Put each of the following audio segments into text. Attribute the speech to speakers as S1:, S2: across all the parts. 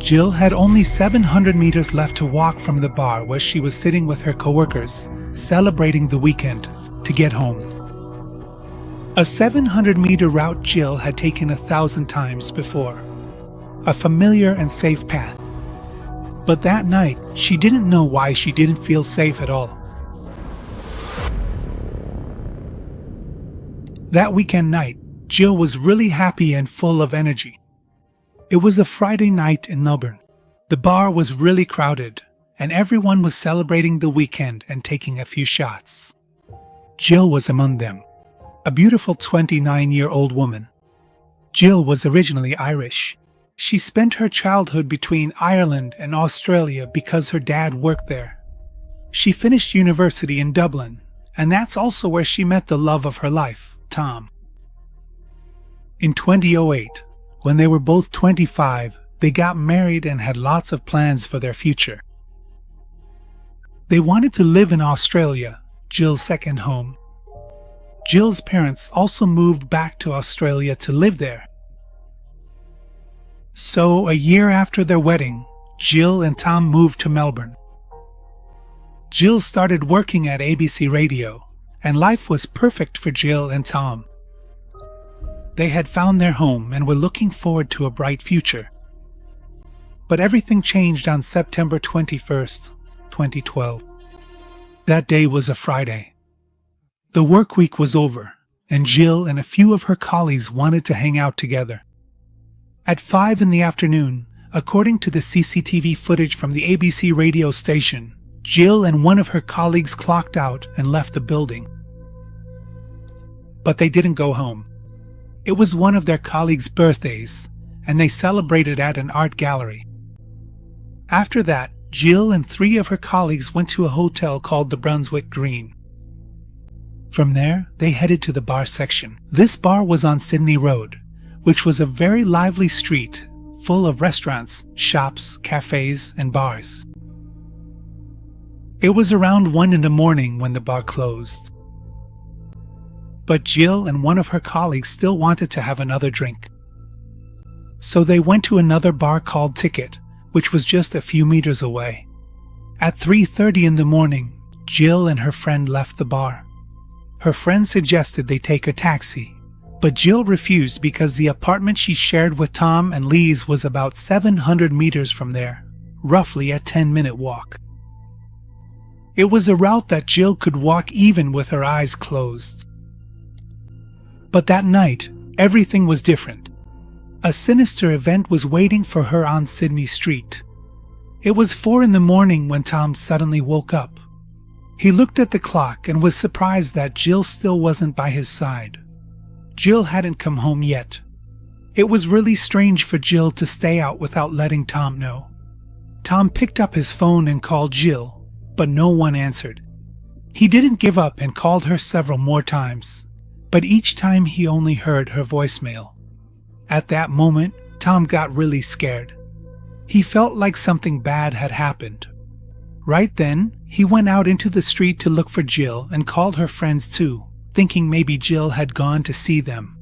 S1: Jill had only 700 meters left to walk from the bar where she was sitting with her coworkers, celebrating the weekend, to get home. A 700-meter route Jill had taken 1,000 times before. A familiar and safe path. But that night, she didn't know why she didn't feel safe at all. That weekend night, Jill was really happy and full of energy. It was a Friday night in Melbourne. The bar was really crowded, and everyone was celebrating the weekend and taking a few shots. Jill was among them, a beautiful 29-year-old woman. Jill was originally Irish. She spent her childhood between Ireland and Australia because her dad worked there. She finished university in Dublin, and that's also where she met the love of her life, Tom. In 2008, when they were both 25, they got married and had lots of plans for their future. They wanted to live in Australia, Jill's second home. Jill's parents also moved back to Australia to live there. So, a year after their wedding, Jill and Tom moved to Melbourne. Jill started working at ABC Radio, and life was perfect for Jill and Tom. They had found their home and were looking forward to a bright future. But everything changed on September 21st, 2012. That day was a Friday. The work week was over, and Jill and a few of her colleagues wanted to hang out together. At 5 in the afternoon, according to the CCTV footage from the ABC radio station, Jill and one of her colleagues clocked out and left the building. But they didn't go home. It was one of their colleagues' birthdays, and they celebrated at an art gallery. After that, Jill and 3 of her colleagues went to a hotel called the Brunswick Green. From there, they headed to the bar section. This bar was on Sydney Road, which was a very lively street full of restaurants, shops, cafes, and bars. It was around 1 in the morning when the bar closed. But Jill and one of her colleagues still wanted to have another drink. So they went to another bar called Ticket, which was just a few meters away. At 3:30 in the morning, Jill and her friend left the bar. Her friend suggested they take a taxi, but Jill refused because the apartment she shared with Tom and Lise was about 700 meters from there, roughly a 10-minute walk. It was a route that Jill could walk even with her eyes closed. But that night, everything was different. A sinister event was waiting for her on Sydney Street. It was 4 in the morning when Tom suddenly woke up. He looked at the clock and was surprised that Jill still wasn't by his side. Jill hadn't come home yet. It was really strange for Jill to stay out without letting Tom know. Tom picked up his phone and called Jill, but no one answered. He didn't give up and called her several more times, but each time he only heard her voicemail. At that moment, Tom got really scared. He felt like something bad had happened. Right then, he went out into the street to look for Jill and called her friends too, thinking maybe Jill had gone to see them.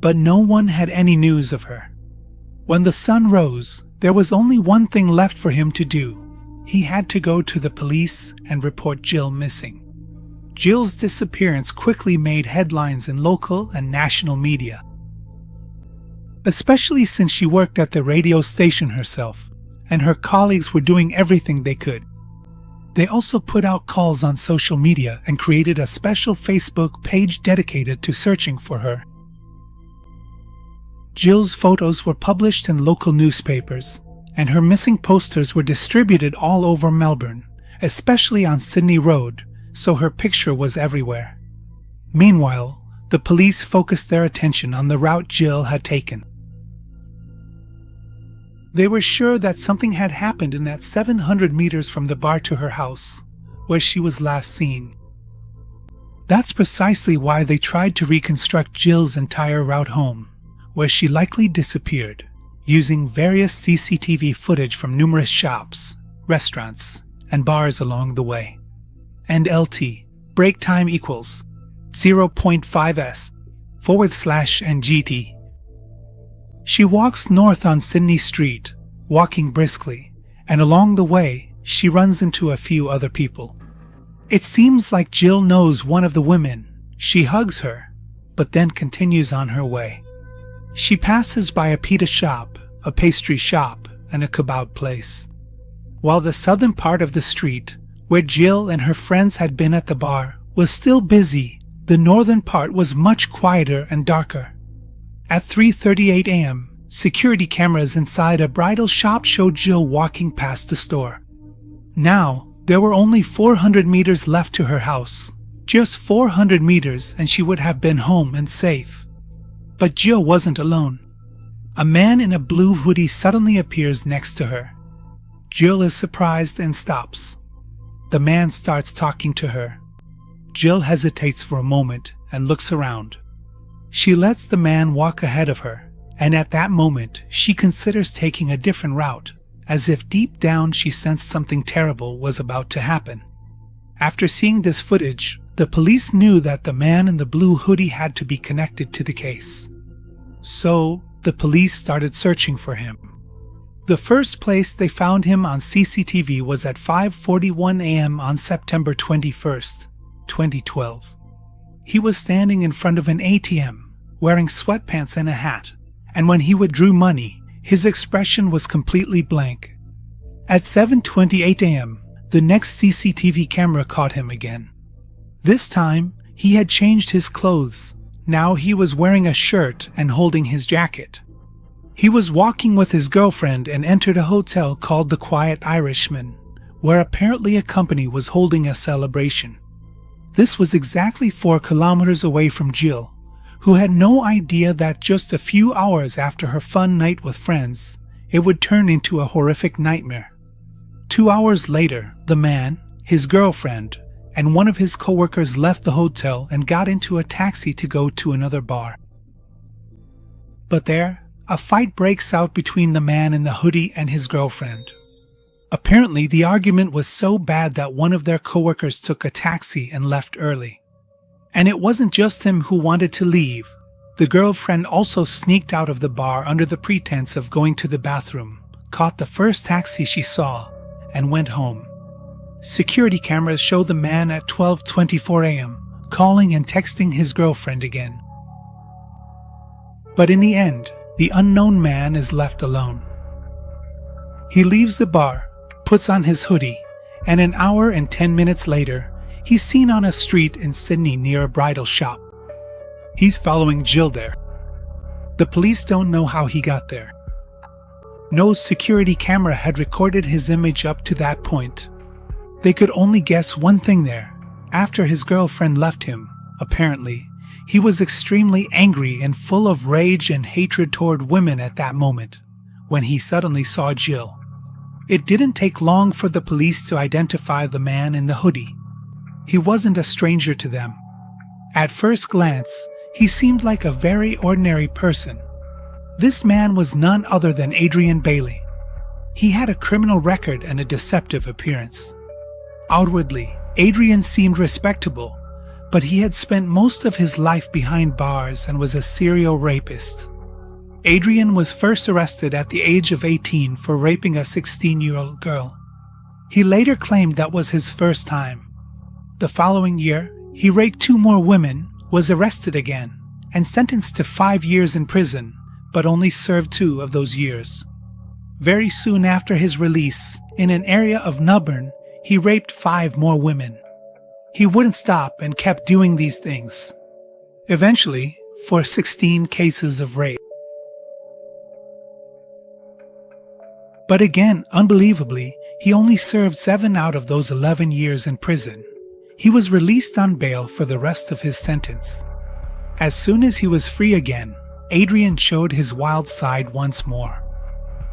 S1: But no one had any news of her. When the sun rose, there was only one thing left for him to do. He had to go to the police and report Jill missing. Jill's disappearance quickly made headlines in local and national media, especially since she worked at the radio station herself, and her colleagues were doing everything they could. They also put out calls on social media and created a special Facebook page dedicated to searching for her. Jill's photos were published in local newspapers, and her missing posters were distributed all over Melbourne, especially on Sydney Road, so her picture was everywhere. Meanwhile, the police focused their attention on the route Jill had taken. They were sure that something had happened in that 700 meters from the bar to her house, where she was last seen. That's precisely why they tried to reconstruct Jill's entire route home, where she likely disappeared, using various CCTV footage from numerous shops, restaurants, and bars along the way. And LT, break time equals 0.5s/NGT. She walks north on Sydney Street, walking briskly, and along the way, she runs into a few other people. It seems like Jill knows one of the women. She hugs her, but then continues on her way. She passes by a pita shop, a pastry shop, and a kebab place. While the southern part of the street, where Jill and her friends had been at the bar, was still busy, the northern part was much quieter and darker. At 3:38 a.m., security cameras inside a bridal shop showed Jill walking past the store. Now, there were only 400 meters left to her house. Just 400 meters and she would have been home and safe. But Jill wasn't alone. A man in a blue hoodie suddenly appears next to her. Jill is surprised and stops. The man starts talking to her. Jill hesitates for a moment and looks around. She lets the man walk ahead of her, and at that moment she considers taking a different route, as if deep down she sensed something terrible was about to happen. After seeing this footage, the police knew that the man in the blue hoodie had to be connected to the case. So, the police started searching for him. The first place they found him on CCTV was at 5:41 a.m. on September 21st, 2012. He was standing in front of an ATM, wearing sweatpants and a hat, and when he withdrew money, his expression was completely blank. At 7:28 a.m., the next CCTV camera caught him again. This time, he had changed his clothes. Now he was wearing a shirt and holding his jacket. He was walking with his girlfriend and entered a hotel called the Quiet Irishman, where apparently a company was holding a celebration. This was exactly 4 kilometers away from Jill, who had no idea that just a few hours after her fun night with friends, it would turn into a horrific nightmare. 2 hours later, the man, his girlfriend, and one of his coworkers left the hotel and got into a taxi to go to another bar. But there, a fight breaks out between the man in the hoodie and his girlfriend. Apparently, the argument was so bad that one of their coworkers took a taxi and left early. And it wasn't just him who wanted to leave. The girlfriend also sneaked out of the bar under the pretense of going to the bathroom, caught the first taxi she saw, and went home. Security cameras show the man at 12:24 a.m. calling and texting his girlfriend again. But in the end, the unknown man is left alone. He leaves the bar, puts on his hoodie, and an hour and 10 minutes later, he's seen on a street in Sydney near a bridal shop. He's following Jill there. The police don't know how he got there. No security camera had recorded his image up to that point. They could only guess one thing there. After his girlfriend left him, apparently, he was extremely angry and full of rage and hatred toward women at that moment, when he suddenly saw Jill. It didn't take long for the police to identify the man in the hoodie. He wasn't a stranger to them. At first glance, he seemed like a very ordinary person. This man was none other than Adrian Bailey. He had a criminal record and a deceptive appearance. Outwardly, Adrian seemed respectable, but he had spent most of his life behind bars and was a serial rapist. Adrian was first arrested at the age of 18 for raping a 16-year-old girl. He later claimed that was his first time. The following year, he raped 2 more women, was arrested again, and sentenced to 5 years in prison, but only served 2 of those years. Very soon after his release, in an area of Melbourne, he raped 5 more women. He wouldn't stop and kept doing these things. Eventually, for 16 cases of rape. But again, unbelievably, he only served 7 out of those 11 years in prison. He was released on bail for the rest of his sentence. As soon as he was free again, Adrian showed his wild side once more.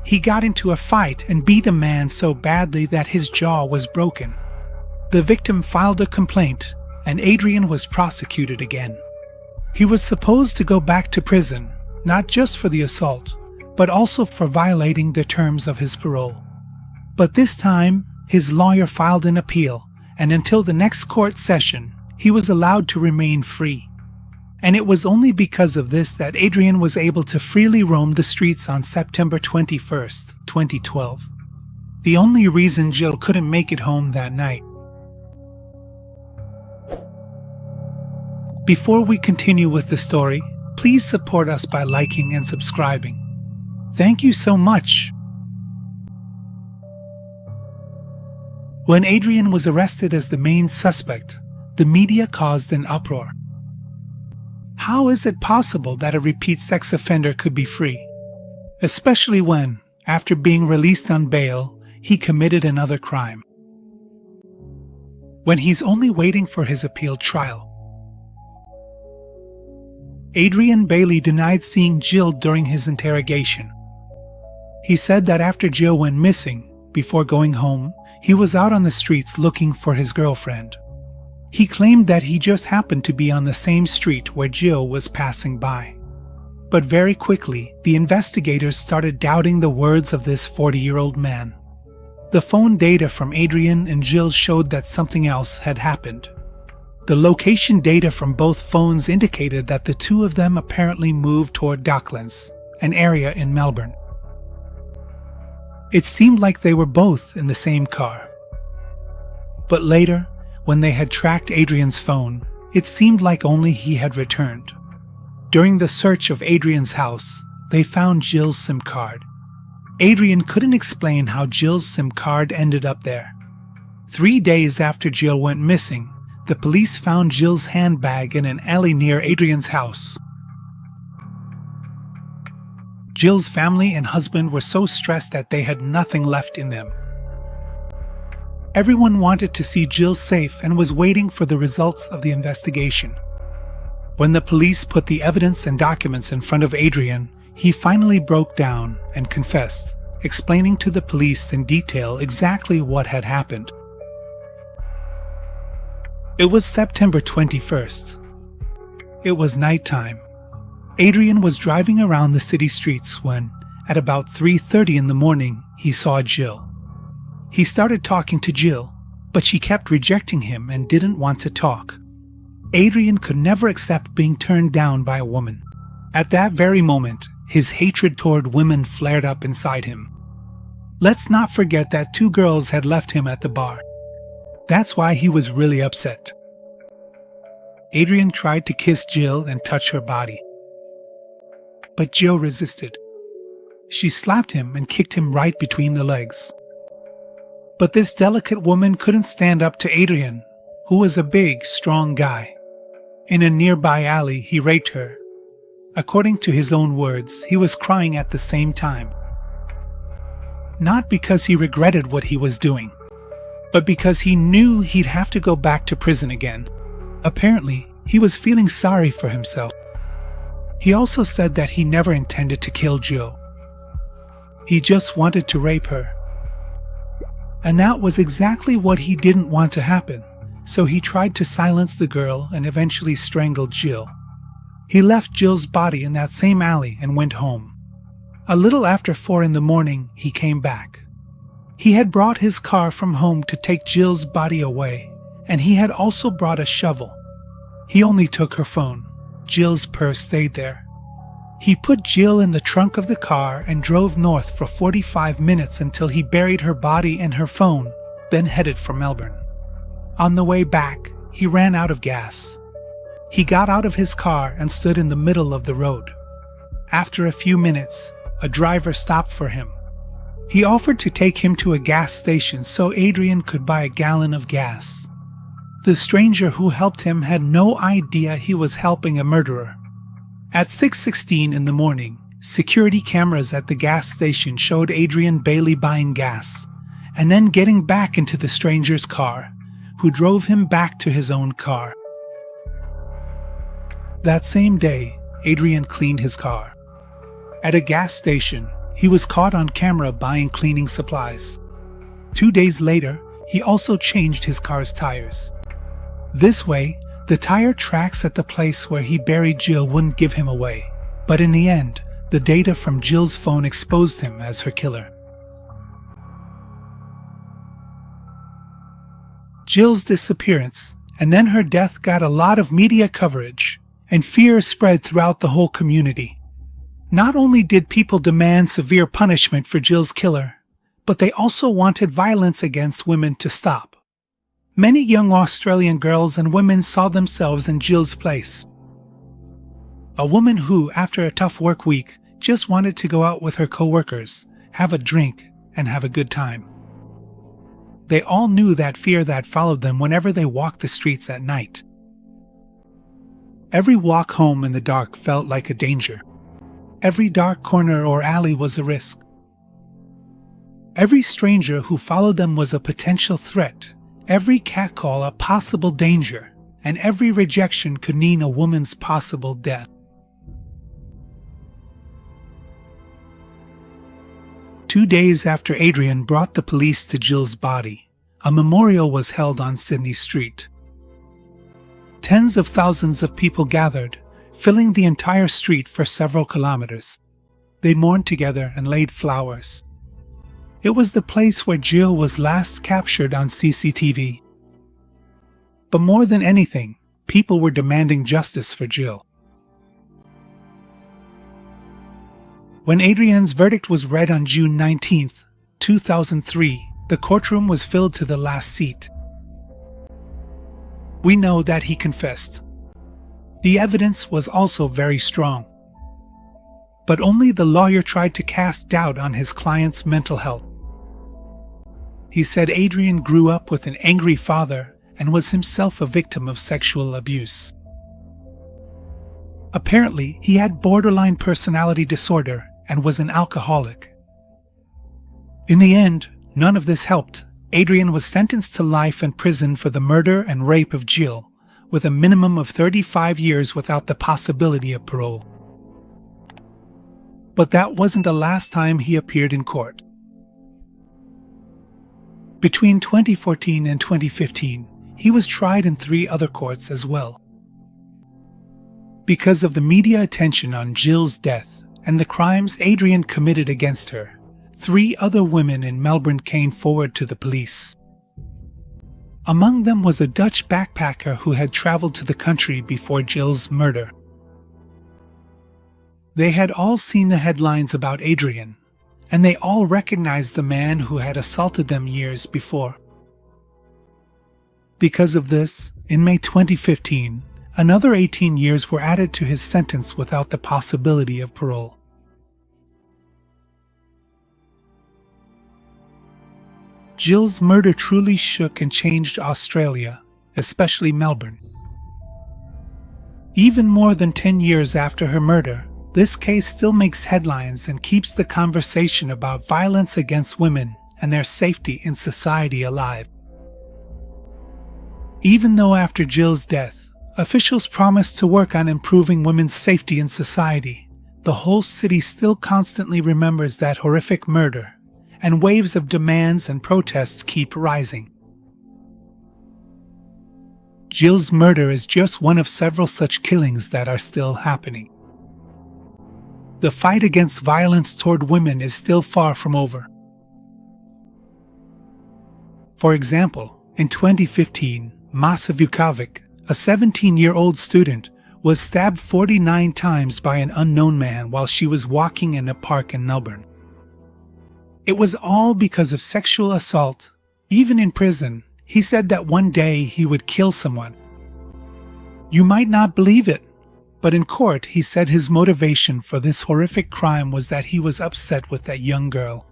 S1: He got into a fight and beat a man so badly that his jaw was broken. The victim filed a complaint, and Adrian was prosecuted again. He was supposed to go back to prison, not just for the assault, but also for violating the terms of his parole. But this time, his lawyer filed an appeal, and until the next court session, he was allowed to remain free. And it was only because of this that Adrian was able to freely roam the streets on September 21st, 2012. The only reason Jill couldn't make it home that night. Before we continue with the story, please support us by liking and subscribing. Thank you so much. When Adrian was arrested as the main suspect, the media caused an uproar. How is it possible that a repeat sex offender could be free? Especially when, after being released on bail, he committed another crime. When he's only waiting for his appeal trial. Adrian Bailey denied seeing Jill during his interrogation. He said that after Jill went missing, before going home, he was out on the streets looking for his girlfriend. He claimed that he just happened to be on the same street where Jill was passing by. But very quickly, the investigators started doubting the words of this 40-year-old man. The phone data from Adrian and Jill showed that something else had happened. The location data from both phones indicated that the two of them apparently moved toward Docklands, an area in Melbourne. It seemed like they were both in the same car. But later, when they had tracked Adrian's phone, it seemed like only he had returned. During the search of Adrian's house, they found Jill's SIM card. Adrian couldn't explain how Jill's SIM card ended up there. 3 days after Jill went missing, the police found Jill's handbag in an alley near Adrian's house. Jill's family and husband were so stressed that they had nothing left in them. Everyone wanted to see Jill safe and was waiting for the results of the investigation. When the police put the evidence and documents in front of Adrian, he finally broke down and confessed, explaining to the police in detail exactly what had happened. It was September 21st. It was nighttime. Adrian was driving around the city streets when, at about 3:30 in the morning, he saw Jill. He started talking to Jill, but she kept rejecting him and didn't want to talk. Adrian could never accept being turned down by a woman. At that very moment, his hatred toward women flared up inside him. Let's not forget that 2 girls had left him at the bar. That's why he was really upset. Adrian tried to kiss Jill and touch her body. But Jill resisted. She slapped him and kicked him right between the legs. But this delicate woman couldn't stand up to Adrian, who was a big, strong guy. In a nearby alley, he raped her. According to his own words, he was crying at the same time. Not because he regretted what he was doing, but because he knew he'd have to go back to prison again. Apparently, he was feeling sorry for himself. He also said that he never intended to kill Jill. He just wanted to rape her. And that was exactly what he didn't want to happen, so he tried to silence the girl and eventually strangled Jill. He left Jill's body in that same alley and went home. A little after 4 in the morning, he came back. He had brought his car from home to take Jill's body away, and he had also brought a shovel. He only took her phone. Jill's purse stayed there. He put Jill in the trunk of the car and drove north for 45 minutes until he buried her body and her phone, then headed for Melbourne. On the way back, he ran out of gas. He got out of his car and stood in the middle of the road. After a few minutes, a driver stopped for him. He offered to take him to a gas station so Adrian could buy a gallon of gas. The stranger who helped him had no idea he was helping a murderer. At 6:16 in the morning, security cameras at the gas station showed Adrian Bailey buying gas, and then getting back into the stranger's car, who drove him back to his own car. That same day, Adrian cleaned his car. At a gas station, he was caught on camera buying cleaning supplies. 2 days later, he also changed his car's tires. This way, the tire tracks at the place where he buried Jill wouldn't give him away, but in the end, the data from Jill's phone exposed him as her killer. Jill's disappearance and then her death got a lot of media coverage. and fear spread throughout the whole community. Not only did people demand severe punishment for Jill's killer, but they also wanted violence against women to stop. Many young Australian girls and women saw themselves in Jill's place. A woman who, after a tough work week, just wanted to go out with her co-workers, have a drink, and have a good time. They all knew that fear that followed them whenever they walked the streets at night. Every walk home in the dark felt like a danger. Every dark corner or alley was a risk. Every stranger who followed them was a potential threat, every catcall a possible danger, and every rejection could mean a woman's possible death. 2 days after Adrian brought the police to Jill's body, a memorial was held on Sydney Street. Tens of thousands of people gathered, filling the entire street for several kilometers. They mourned together and laid flowers. It was the place where Jill was last captured on CCTV. But more than anything, people were demanding justice for Jill. When Adrian's verdict was read on June 19, 2003, the courtroom was filled to the last seat. We know that he confessed. The evidence was also very strong. But only the lawyer tried to cast doubt on his client's mental health. He said Adrian grew up with an angry father and was himself a victim of sexual abuse. Apparently, he had borderline personality disorder and was an alcoholic. In the end, none of this helped. Adrian was sentenced to life in prison for the murder and rape of Jill, with a minimum of 35 years without the possibility of parole. But that wasn't the last time he appeared in court. Between 2014 and 2015, he was tried in 3 other courts as well. Because of the media attention on Jill's death and the crimes Adrian committed against her, 3 other women in Melbourne came forward to the police. Among them was a Dutch backpacker who had traveled to the country before Jill's murder. They had all seen the headlines about Adrian, and they all recognized the man who had assaulted them years before. Because of this, in May 2015, another 18 years were added to his sentence without the possibility of parole. Jill's murder truly shook and changed Australia, especially Melbourne. Even more than 10 years after her murder, this case still makes headlines and keeps the conversation about violence against women and their safety in society alive. Even though after Jill's death, officials promised to work on improving women's safety in society, the whole city still constantly remembers that horrific murder, and waves of demands and protests keep rising. Jill's murder is just one of several such killings that are still happening. The fight against violence toward women is still far from over. For example, in 2015, Masa Vukovic, a 17-year-old student, was stabbed 49 times by an unknown man while she was walking in a park in Melbourne. It was all because of sexual assault. Even in prison, he said that one day he would kill someone. You might not believe it, but in court he said his motivation for this horrific crime was that he was upset with that young girl.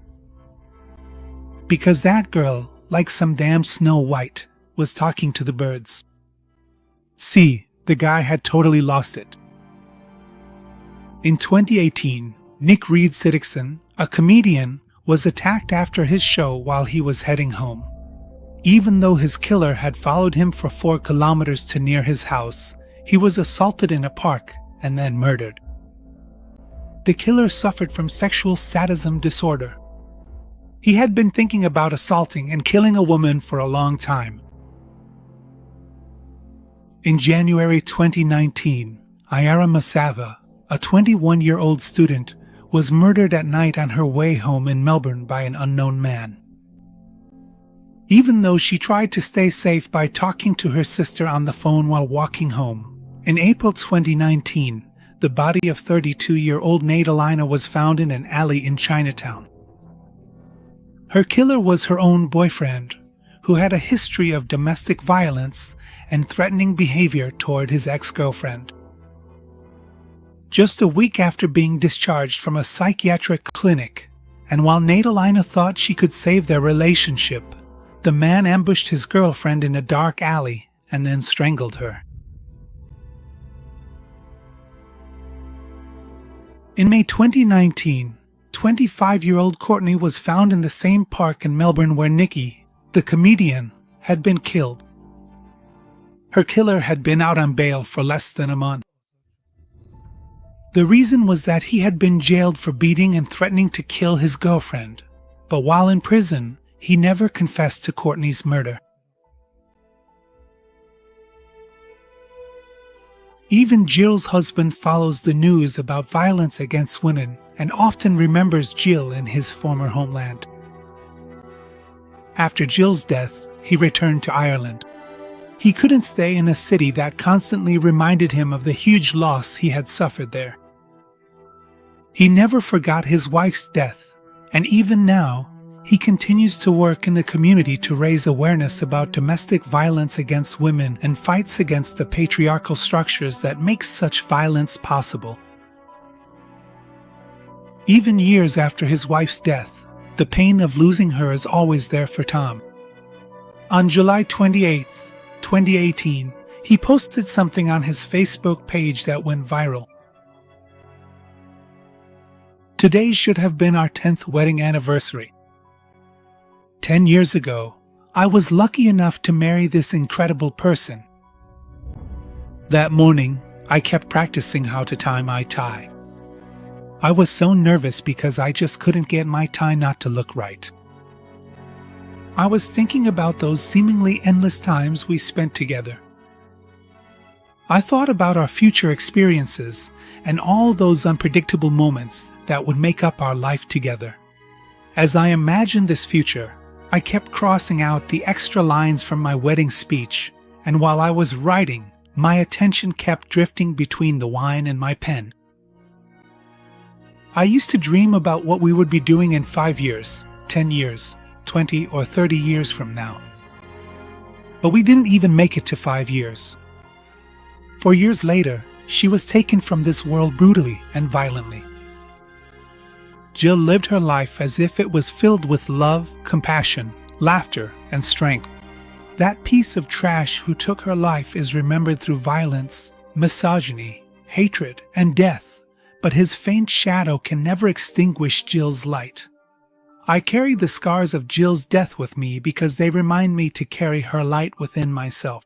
S1: Because that girl, like some damn Snow White, was talking to the birds. See, the guy had totally lost it. In 2018, Nick Reed-Siddickson, a comedian, was attacked after his show while he was heading home. Even though his killer had followed him for 4 kilometers to near his house, he was assaulted in a park and then murdered. The killer suffered from sexual sadism disorder. He had been thinking about assaulting and killing a woman for a long time. In January 2019, Ayara Masava, a 21-year-old student, was murdered at night on her way home in Melbourne by an unknown man. Even though she tried to stay safe by talking to her sister on the phone while walking home, In April 2019, the body of 32-year-old Nadalina was found in an alley in Chinatown. Her killer was her own boyfriend, who had a history of domestic violence and threatening behavior toward his ex-girlfriend. Just a week after being discharged from a psychiatric clinic, and while Nadalina thought she could save their relationship, the man ambushed his girlfriend in a dark alley and then strangled her. In May 2019, 25-year-old Courtney was found in the same park in Melbourne where Nikki, the comedian, had been killed. Her killer had been out on bail for less than a month. The reason was that he had been jailed for beating and threatening to kill his girlfriend, but while in prison, he never confessed to Courtney's murder. Even Jill's husband follows the news about violence against women and often remembers Jill in his former homeland. After Jill's death, he returned to Ireland. He couldn't stay in a city that constantly reminded him of the huge loss he had suffered there. He never forgot his wife's death, and even now, he continues to work in the community to raise awareness about domestic violence against women and fights against the patriarchal structures that make such violence possible. Even years after his wife's death, the pain of losing her is always there for Tom. On July 28, 2018, he posted something on his Facebook page that went viral. Today should have been our 10th wedding anniversary. 10 years ago, I was lucky enough to marry this incredible person. That morning, I kept practicing how to tie my tie. I was so nervous because I just couldn't get my tie not to look right. I was thinking about those seemingly endless times we spent together. I thought about our future experiences and all those unpredictable moments that would make up our life together. As I imagined this future, I kept crossing out the extra lines from my wedding speech, and while I was writing, my attention kept drifting between the wine and my pen. I used to dream about what we would be doing in 5 years, 10 years, 20 or 30 years from now. But we didn't even make it to 5 years. 4 years later, she was taken from this world brutally and violently. Jill lived her life as if it was filled with love, compassion, laughter, and strength. That piece of trash who took her life is remembered through violence, misogyny, hatred, and death, but his faint shadow can never extinguish Jill's light. I carry the scars of Jill's death with me because they remind me to carry her light within myself.